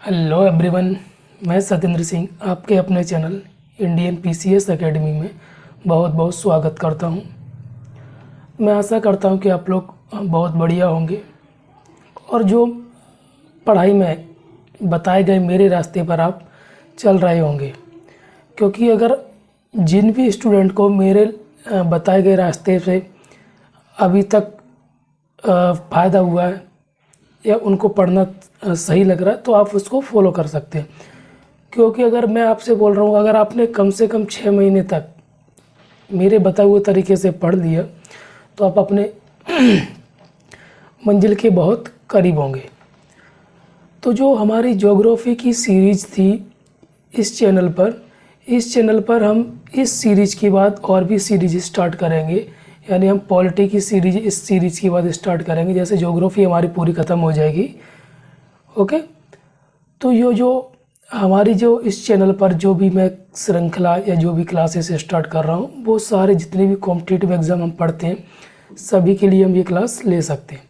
Hello everyone, मैं सत्येंद्र सिंह आपके अपने चैनल इंडियन पीसीएस एकेडमी में बहुत बहुत स्वागत करता हूं। मैं आशा करता हूं कि आप लोग बहुत बढ़िया होंगे और जो पढ़ाई में बताए गए मेरे रास्ते पर आप चल रहे होंगे, क्योंकि अगर जिन भी स्टूडेंट को मेरे बताए गए रास्ते से अभी तक फ़ायदा हुआ है या उनको पढ़ना सही लग रहा है तो आप उसको फॉलो कर सकते हैं। क्योंकि अगर मैं आपसे बोल रहा हूँ, अगर आपने कम से कम 6 महीने तक मेरे बताए हुए तरीके से पढ़ लिया तो आप अपने मंजिल के बहुत करीब होंगे। तो जो हमारी ज्योग्राफी की सीरीज़ थी इस चैनल पर हम इस सीरीज़ के बाद और भी सीरीज स्टार्ट करेंगे, यानी हम पॉलिटी की सीरीज इस सीरीज़ के बाद स्टार्ट करेंगे। जैसे ज्योग्राफी हमारी पूरी ख़त्म हो जाएगी, ओके। तो ये जो हमारी जो इस चैनल पर जो भी मैं श्रृंखला या जो भी क्लासेस स्टार्ट कर रहा हूँ, वो सारे जितने भी कॉम्पिटिटिव एग्ज़ाम हम पढ़ते हैं सभी के लिए हम ये क्लास ले सकते हैं।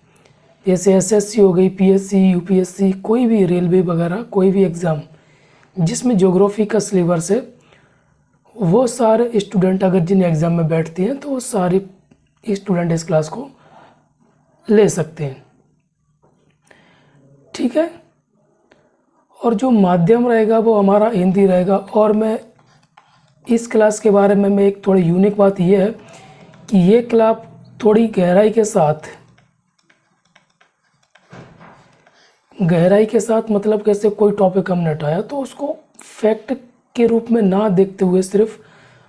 जैसे एसएससी हो गई, पीएससी, यूपीएससी, कोई भी रेलवे वगैरह कोई भी एग्ज़ाम जिसमें ज्योग्राफी का सिलेबस है, वो सारे स्टूडेंट अगर जिन एग्ज़ाम में बैठते हैं तो वो सारे स्टूडेंट इस क्लास को ले सकते हैं, ठीक है। और जो माध्यम रहेगा वो हमारा हिंदी रहेगा। और मैं इस क्लास के बारे में एक थोड़ी यूनिक बात ये है कि ये क्लास थोड़ी गहराई के साथ मतलब कैसे कोई टॉपिक हमने उठाया तो उसको फैक्ट के रूप में ना देखते हुए सिर्फ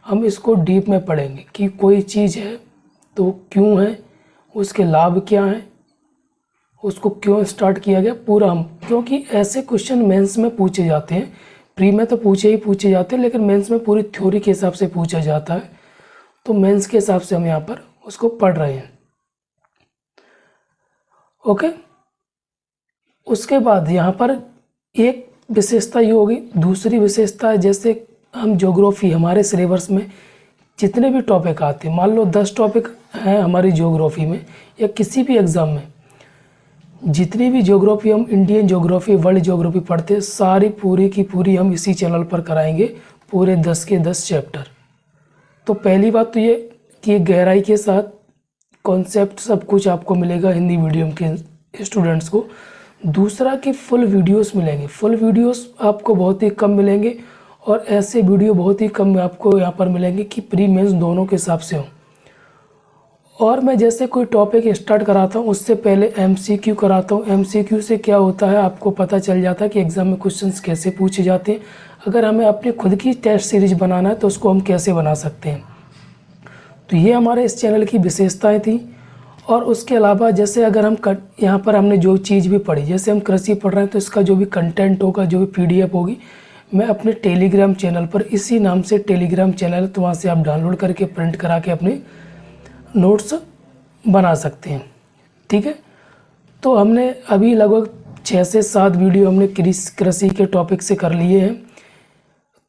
हम इसको डीप में पढ़ेंगे कि कोई चीज़ है तो क्यों है, उसके लाभ क्या हैं, उसको क्यों स्टार्ट किया गया पूरा हम, क्योंकि ऐसे क्वेश्चन मेंस में पूछे जाते हैं। प्री में तो पूछे जाते हैं, लेकिन मेंस में पूरी थ्योरी के हिसाब से पूछा जाता है। तो मेंस के हिसाब से हम यहाँ पर उसको पढ़ रहे हैं, ओके। उसके बाद यहाँ पर एक विशेषता ये होगी। दूसरी विशेषता है, जैसे हम ज्योग्राफी हमारे सिलेबस में जितने भी टॉपिक आते हैं, मान लो 10 टॉपिक हैं हमारी ज्योग्राफी में या किसी भी एग्ज़ाम में, जितनी भी ज्योग्राफी हम इंडियन ज्योग्राफी, वर्ल्ड ज्योग्राफी पढ़ते हैं, सारी पूरी की पूरी हम इसी चैनल पर कराएंगे, पूरे 10 के 10 चैप्टर। तो पहली बात तो ये कि गहराई के साथ कॉन्सेप्ट सब कुछ आपको मिलेगा हिंदी मीडियम के स्टूडेंट्स को। दूसरा कि फुल वीडियोस मिलेंगे। फुल वीडियोस आपको बहुत ही कम मिलेंगे और ऐसे वीडियो बहुत ही कम आपको यहाँ पर मिलेंगे कि प्री मेंस दोनों के हिसाब से हों। और मैं जैसे कोई टॉपिक स्टार्ट कराता हूँ उससे पहले एमसीक्यू कराता हूँ। एमसीक्यू से क्या होता है आपको पता चल जाता है कि एग्ज़ाम में क्वेश्चंस कैसे पूछे जाते हैं। अगर हमें अपनी खुद की टेस्ट सीरीज बनाना है तो उसको हम कैसे बना सकते हैं। तो ये हमारे इस चैनल की विशेषताएं थी। और उसके अलावा जैसे अगर हम यहाँ पर हमने जो चीज़ भी पढ़ी, जैसे हम कृषि पढ़ रहे हैं तो इसका जो भी कंटेंट होगा, जो भी पीडीएफ होगी, मैं अपने टेलीग्राम चैनल पर, इसी नाम से टेलीग्राम चैनल, तो वहाँ से आप डाउनलोड करके प्रिंट करा के अपने नोट्स बना सकते हैं, ठीक है। तो हमने अभी लगभग 6 से 7 वीडियो हमने कृषि के टॉपिक से कर लिए हैं।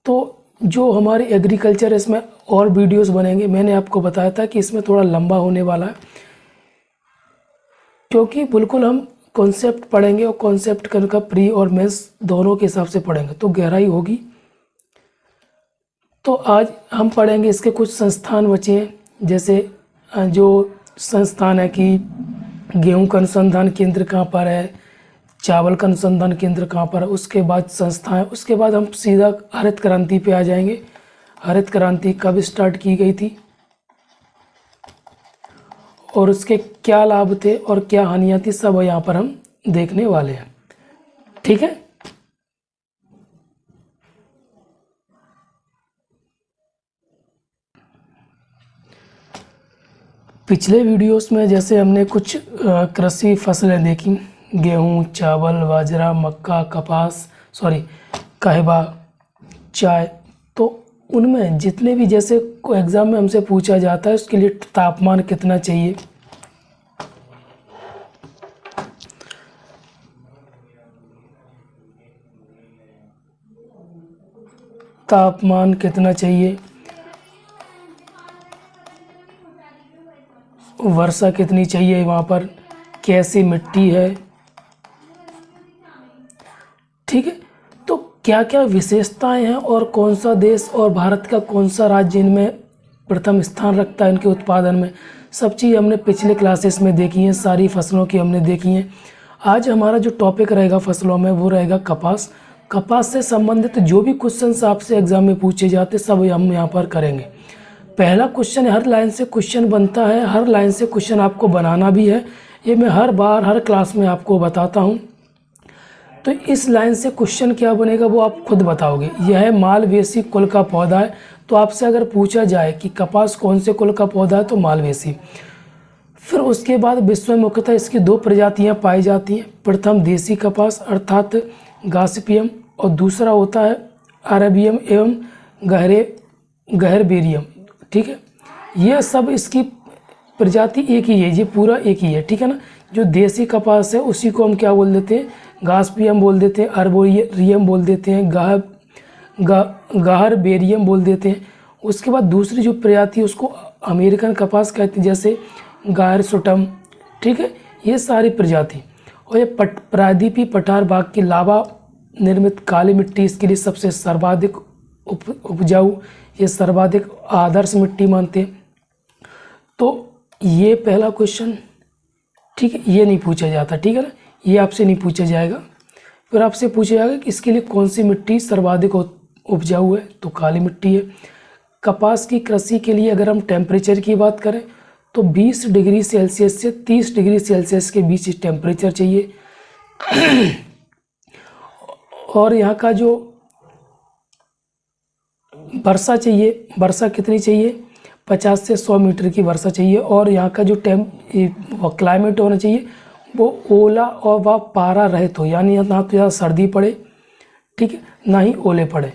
तो जो हमारी एग्रीकल्चर, इसमें और वीडियोस बनेंगे। मैंने आपको बताया था कि इसमें थोड़ा लंबा होने वाला है, क्योंकि बिल्कुल हम कॉन्सेप्ट पढ़ेंगे और कॉन्सेप्ट का प्री और मेंस दोनों के हिसाब से पढ़ेंगे तो गहराई होगी। तो आज हम पढ़ेंगे इसके कुछ संस्थान बचे हैं, जैसे जो संस्थान है कि गेहूं का अनुसंधान केंद्र कहाँ पर है, चावल का अनुसंधान केंद्र कहाँ पर है, उसके बाद संस्था है। उसके बाद हम सीधा हरित क्रांति पे आ जाएंगे। हरित क्रांति कब स्टार्ट की गई थी और उसके क्या लाभ थे और क्या हानियाँ थी, सब यहाँ पर हम देखने वाले हैं, ठीक है। पिछले वीडियोस में जैसे हमने कुछ कृषि फसलें देखी, गेहूं, चावल, बाजरा, मक्का, कपास, कहवा, चाय। तो उनमें जितने भी, जैसे एग्ज़ाम में हमसे पूछा जाता है उसके लिए तापमान कितना चाहिए, तापमान कितना चाहिए, वर्षा कितनी चाहिए, वहाँ पर कैसी मिट्टी है, ठीक है। तो क्या क्या विशेषताएं हैं और कौन सा देश और भारत का कौन सा राज्य इनमें प्रथम स्थान रखता है इनके उत्पादन में, सब चीज़ हमने पिछले क्लासेस में देखी हैं, सारी फसलों की हमने देखी हैं। आज हमारा जो टॉपिक रहेगा फसलों में वो रहेगा कपास। कपास से संबंधित जो भी क्वेश्चंस आपसे एग्जाम में पूछे जाते सब हम यहाँ पर करेंगे। पहला क्वेश्चन, हर लाइन से क्वेश्चन बनता है, हर लाइन से क्वेश्चन आपको बनाना भी है, ये मैं हर बार हर क्लास में आपको बताता हूँ। तो इस लाइन से क्वेश्चन क्या बनेगा वो आप खुद बताओगे। यह मालवेसी कुल का पौधा है, तो आपसे अगर पूछा जाए कि कपास कौन से कुल का पौधा है तो मालवेसी। फिर उसके बाद विश्व में मुख्यतः इसकी दो प्रजातियां पाई जाती हैं। प्रथम देसी कपास अर्थात गॉसिपियम और दूसरा होता है अरेबियम एवं गहरबेरियम। ठीक है, ये सब इसकी प्रजाति एक ही है, ये पूरा एक ही है। ठीक है ना, जो देसी कपास है उसी को हम क्या बोल देते हैं, गॉसिपियम बोल देते हैं, अर्बोरियम बोल देते हैं, गहरबेरियम बोल देते हैं। उसके बाद दूसरी जो प्रजाति है उसको अमेरिकन कपास कहते हैं, जैसे गायरसुटम। ठीक है, ये सारी प्रजाति। और ये प्रायद्वीपीय पठार भाग की लावा निर्मित काली मिट्टी इसके लिए सबसे सर्वाधिक उपजाऊ, ये सर्वाधिक आदर्श मिट्टी मानते हैं। तो ये पहला क्वेश्चन, ठीक है, ये नहीं पूछा जाता। ठीक है ना, ये आपसे नहीं पूछा जाएगा। फिर आपसे पूछा जाएगा कि इसके लिए कौन सी मिट्टी सर्वाधिक उपजाऊ है, तो काली मिट्टी है। कपास की कृषि के लिए अगर हम टेम्परेचर की बात करें तो 20 डिग्री सेल्सियस से 30 डिग्री सेल्सियस के बीच टेम्परेचर चाहिए। और यहाँ का जो वर्षा चाहिए, वर्षा कितनी चाहिए, 50 से 100 मीटर की वर्षा चाहिए। और यहाँ का जो क्लाइमेट होना चाहिए वो ओला और वह पारा रहित हो, यानी ना तो ज़्यादा सर्दी पड़े, ठीक है, ना ही ओले पड़े।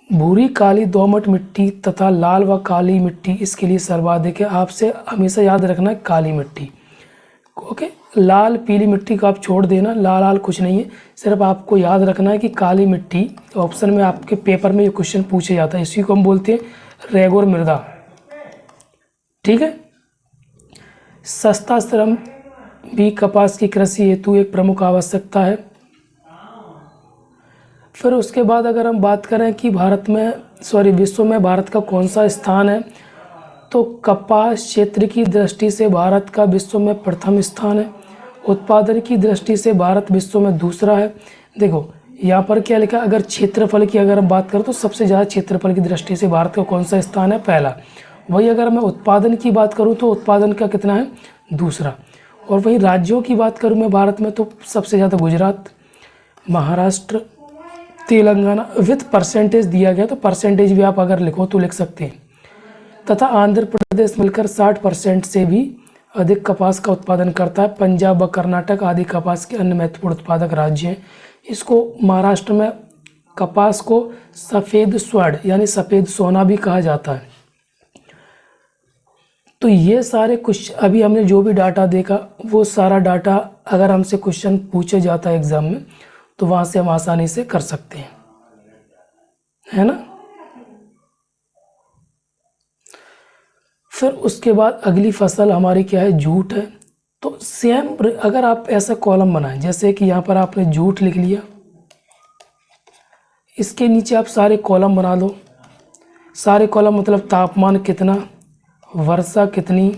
भूरी काली दोमट मिट्टी तथा लाल व काली मिट्टी इसके लिए सर्वाधिक है। आपसे हमेशा याद रखना है काली मिट्टी। ओके, लाल पीली मिट्टी को आप छोड़ देना, लाल कुछ नहीं है, सिर्फ आपको याद रखना है कि काली मिट्टी। ऑप्शन में आपके पेपर में ये क्वेश्चन पूछे जाता है, इसी को हम बोलते हैं रेगुर मृदा। ठीक है, सस्ता श्रम भी कपास की कृषि हेतु एक प्रमुख आवश्यकता है। फिर उसके बाद अगर हम बात करें कि विश्व में भारत का कौन सा स्थान है, तो कपास क्षेत्र की दृष्टि से भारत का विश्व में प्रथम स्थान है। उत्पादन की दृष्टि से भारत विश्व में दूसरा है। देखो यहाँ पर क्या लिखा, अगर क्षेत्रफल की अगर हम बात करें तो सबसे ज़्यादा क्षेत्रफल की दृष्टि से भारत का कौन सा स्थान है, पहला। वही अगर मैं उत्पादन की बात करूँ तो उत्पादन का कितना है, दूसरा। और वही राज्यों की बात करूँ मैं भारत में तो सबसे ज़्यादा गुजरात, महाराष्ट्र, तेलंगाना, विथ परसेंटेज दिया गया तो परसेंटेज भी आप अगर लिखो तो लिख सकते हैं, तथा आंध्र प्रदेश मिलकर 60% से भी अधिक कपास का उत्पादन करता है। पंजाब व कर्नाटक आदि कपास के अन्य महत्वपूर्ण उत्पादक राज्य हैं। इसको महाराष्ट्र में कपास को सफ़ेद स्वर्ण यानी सफ़ेद सोना भी कहा जाता है। तो ये सारे कुछ अभी हमने जो भी डाटा देखा वो सारा डाटा अगर हमसे क्वेश्चन पूछे जाता है एग्ज़ाम में तो वहाँ से हम आसानी से कर सकते हैं, है ना। फिर उसके बाद अगली फसल हमारी क्या है, जूट है। तो सेम अगर आप ऐसा कॉलम बनाएं, जैसे कि यहाँ पर आपने जूट लिख लिया, इसके नीचे आप सारे कॉलम बना दो। सारे कॉलम मतलब तापमान कितना, वर्षा कितनी,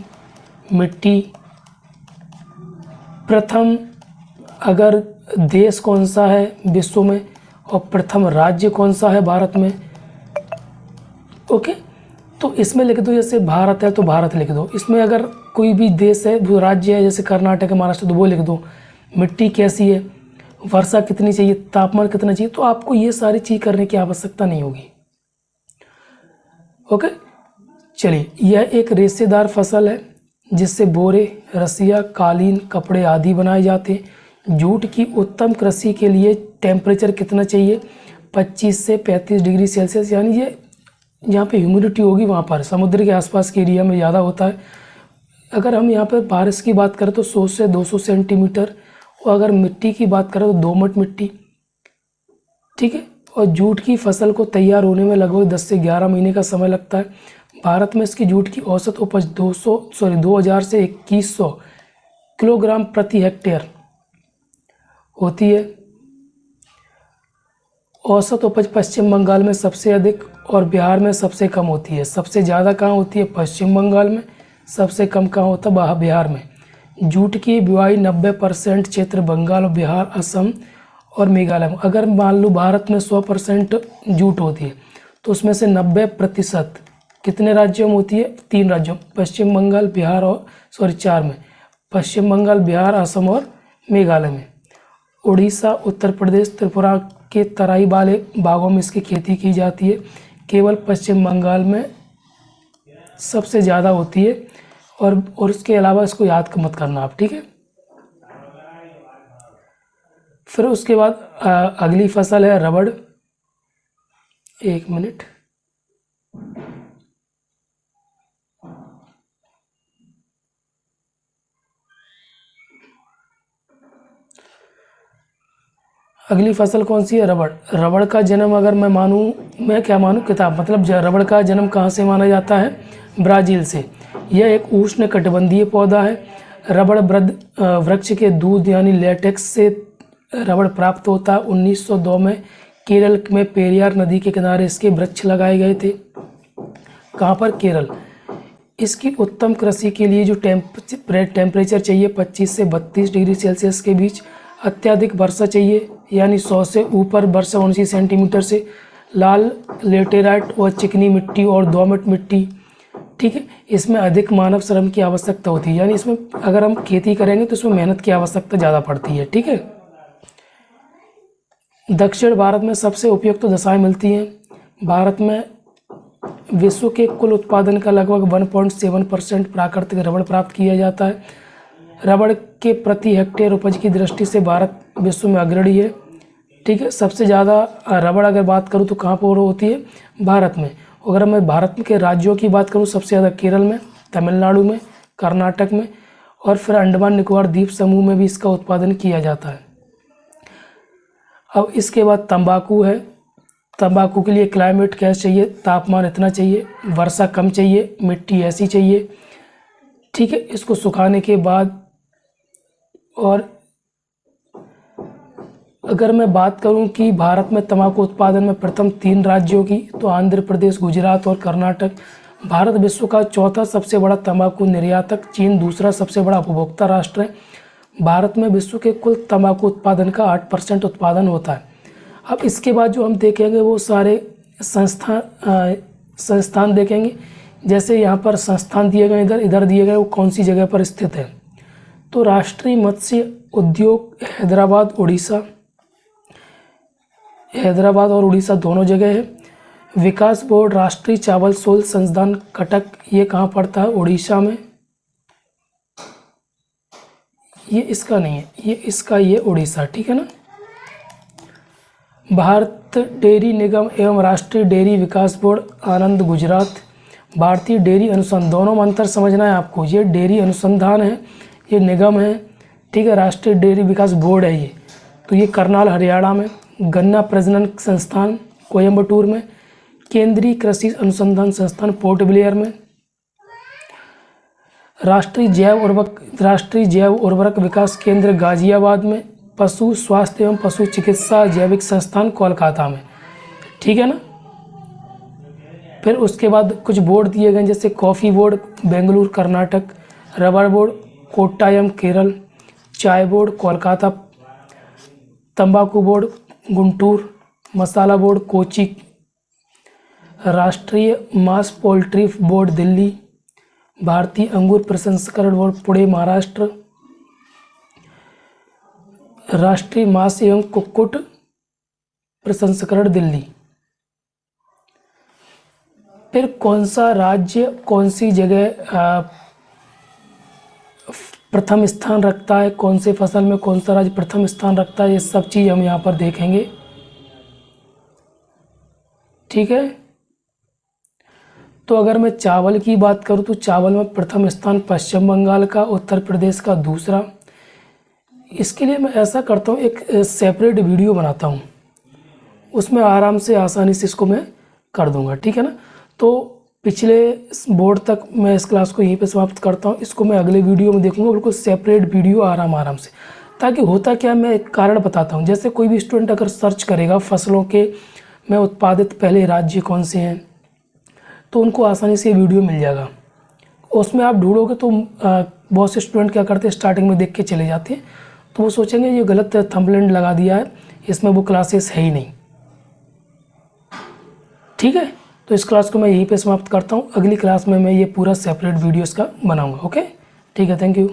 मिट्टी, प्रथम अगर देश कौन सा है विश्व में, और प्रथम राज्य कौन सा है भारत में। ओके, तो इसमें लिख दो, जैसे भारत है तो भारत लिख दो। इसमें अगर कोई भी देश है जो राज्य है जैसे कर्नाटक है, महाराष्ट्र, तो वो लिख दो। मिट्टी कैसी है, वर्षा कितनी चाहिए, तापमान कितना चाहिए, तो आपको ये सारी चीज़ करने की आवश्यकता नहीं होगी। ओके, चलिए, यह एक रेशेदार फसल है जिससे बोरे, रस्सियाँ, कालीन, कपड़े आदि बनाए जाते हैं। जूट की उत्तम कृषि के लिए टेम्परेचर कितना चाहिए, 25 से 35 डिग्री सेल्सियस, यानी ये जहाँ पे ह्यूमिडिटी होगी वहाँ पर समुद्र के आसपास के एरिया में ज़्यादा होता है। अगर हम यहाँ पर बारिश की बात करें तो 100 से 200 सेंटीमीटर, और अगर मिट्टी की बात करें तो दोमट मिट्टी, ठीक है। और जूट की फसल को तैयार होने में लगभग 10 से 11 महीने का समय लगता है। भारत में इसकी जूट की औसत उपज 2000 से 2100 किलोग्राम प्रति हेक्टेयर होती है। औसत उपज पश्चिम बंगाल में सबसे अधिक और बिहार में सबसे कम होती है। सबसे ज़्यादा कहाँ होती है? पश्चिम बंगाल में। सबसे कम कहाँ होता है? बिहार में। जूट की बुआई 90% क्षेत्र बंगाल, बिहार, असम और मेघालय में। अगर मान लो भारत में 100% जूट होती है तो उसमें से 90% कितने राज्यों में होती है? 3 राज्यों, पश्चिम बंगाल, बिहार और 4 में, पश्चिम बंगाल, बिहार, असम और मेघालय में। उड़ीसा, उत्तर प्रदेश, त्रिपुरा के तराई वाले भागों में इसकी खेती की जाती है। केवल पश्चिम बंगाल में सबसे ज़्यादा होती है। और उसके अलावा इसको याद मत करना आप, ठीक है। फिर उसके बाद अगली फसल है रबड़। 1 मिनट। अगली फसल कौन सी है? रबड़। रबड़ का जन्म अगर मैं क्या मानूँ किताब, मतलब रबड़ का जन्म कहाँ से माना जाता है? ब्राज़ील से। यह एक उष्णकटिबंधीय पौधा है। रबड़ वृक्ष के दूध यानी लेटेक्स से रबड़ प्राप्त होता है। 1902 में केरल में पेरियार नदी के किनारे इसके वृक्ष लगाए गए थे। कहाँ पर? केरल। इसकी उत्तम कृषि के लिए जो टेम्परेचर चाहिए 25 से 32 डिग्री सेल्सियस के बीच, अत्यधिक वर्षा चाहिए यानी 100 से ऊपर वर्षा होनी चाहिए सेंटीमीटर से, लाल लेटेराइट और चिकनी मिट्टी और दोमट मिट्टी, ठीक है। इसमें अधिक मानव श्रम की आवश्यकता होती है, यानी इसमें अगर हम खेती करेंगे तो इसमें मेहनत की आवश्यकता ज़्यादा पड़ती है, ठीक है। दक्षिण भारत में सबसे उपयुक्त दशाएं मिलती हैं। भारत में विश्व के कुल उत्पादन का लगभग 1.7% प्राकृतिक रबड़ प्राप्त किया जाता है। रबड़ के प्रति हेक्टेयर उपज की दृष्टि से भारत विश्व में अग्रणी है, ठीक है। सबसे ज़्यादा रबड़ अगर बात करूँ तो कहाँ पर होती है? भारत में। अगर मैं भारत के राज्यों की बात करूँ, सबसे ज़्यादा केरल में, तमिलनाडु में, कर्नाटक में और फिर अंडमान निकोबार द्वीप समूह में भी इसका उत्पादन किया जाता है। अब इसके बाद तंबाकू है। तंबाकू के लिए क्लाइमेट कैसा चाहिए? तापमान इतना चाहिए, वर्षा कम चाहिए, मिट्टी ऐसी चाहिए, ठीक है। इसको सुखाने के बाद, और अगर मैं बात करूं कि भारत में तंबाकू उत्पादन में प्रथम 3 राज्यों की, तो आंध्र प्रदेश, गुजरात और कर्नाटक। भारत विश्व का चौथा सबसे बड़ा तंबाकू निर्यातक, चीन दूसरा सबसे बड़ा उपभोक्ता राष्ट्र है। भारत में विश्व के कुल तंबाकू उत्पादन का 8% उत्पादन होता है। अब इसके बाद जो हम देखेंगे वो सारे संस्थान देखेंगे। जैसे यहाँ पर संस्थान दिए गए, इधर दिए गए, वो कौन सी जगह पर स्थित है। तो राष्ट्रीय मत्स्य उद्योग हैदराबाद और उड़ीसा दोनों जगह है। विकास बोर्ड राष्ट्रीय चावल शोध संस्थान कटक, ये कहाँ पड़ता है? उड़ीसा में। ये इसका नहीं है, ये उड़ीसा, ठीक है ना। भारत डेयरी निगम एवं राष्ट्रीय डेयरी विकास बोर्ड आनंद, गुजरात। भारतीय डेयरी अनुसंधान, दोनों में अंतर समझना है आपको। ये डेयरी अनुसंधान है, ये निगम है, ठीक है। राष्ट्रीय डेयरी विकास बोर्ड है ये, तो ये करनाल, हरियाणा में। गन्ना प्रजनन संस्थान कोयम्बटूर में। केंद्रीय कृषि अनुसंधान संस्थान पोर्ट ब्लेयर में। राष्ट्रीय जैव उर्वरक विकास केंद्र गाजियाबाद में। पशु स्वास्थ्य एवं पशु चिकित्सा जैविक संस्थान कोलकाता में, ठीक है ना। फिर उसके बाद कुछ बोर्ड दिए गए, जैसे coffee board Bengaluru Karnataka, rubber board Kottayam Kerala, चाय बोर्ड कोलकाता, तंबाकू बोर्ड गुंटूर, मसाला बोर्ड कोची, राष्ट्रीय मांस पोल्ट्री बोर्ड दिल्ली, भारतीय अंगूर प्रसंस्करण बोर्ड पुणे महाराष्ट्र, राष्ट्रीय मांस एवं कुक्कुट प्रसंस्करण दिल्ली। फिर कौन सा राज्य कौन सी जगह प्रथम स्थान रखता है, कौन से फसल में कौन सा राज्य प्रथम स्थान रखता है, ये सब चीज़ हम यहाँ पर देखेंगे, ठीक है। तो अगर मैं चावल की बात करूँ तो चावल में प्रथम स्थान पश्चिम बंगाल का, उत्तर प्रदेश का दूसरा। इसके लिए मैं ऐसा करता हूँ, एक सेपरेट वीडियो बनाता हूँ, उसमें आराम से आसानी से इसको मैं कर दूंगा, ठीक है ना। तो पिछले बोर्ड तक मैं इस क्लास को यहीं पे समाप्त करता हूँ। इसको मैं अगले वीडियो में देखूंगा, बिल्कुल सेपरेट वीडियो आराम से। ताकि होता क्या, मैं एक कारण बताता हूँ। जैसे कोई भी स्टूडेंट अगर सर्च करेगा फसलों के में उत्पादित पहले राज्य कौन से हैं, तो उनको आसानी से ये वीडियो मिल जाएगा। उसमें आप ढूंढोगे तो बहुत से स्टूडेंट क्या करते हैं, स्टार्टिंग में देख के चले जाते हैं, तो वो सोचेंगे ये गलत थंबनेल लगा दिया है, इसमें वो क्लासेस है ही नहीं। ठीक है, तो इस क्लास को मैं यहीं पे समाप्त करता हूँ। अगली क्लास में मैं ये पूरा सेपरेट वीडियोस का बनाऊँगा। ओके, ठीक है, थैंक यू।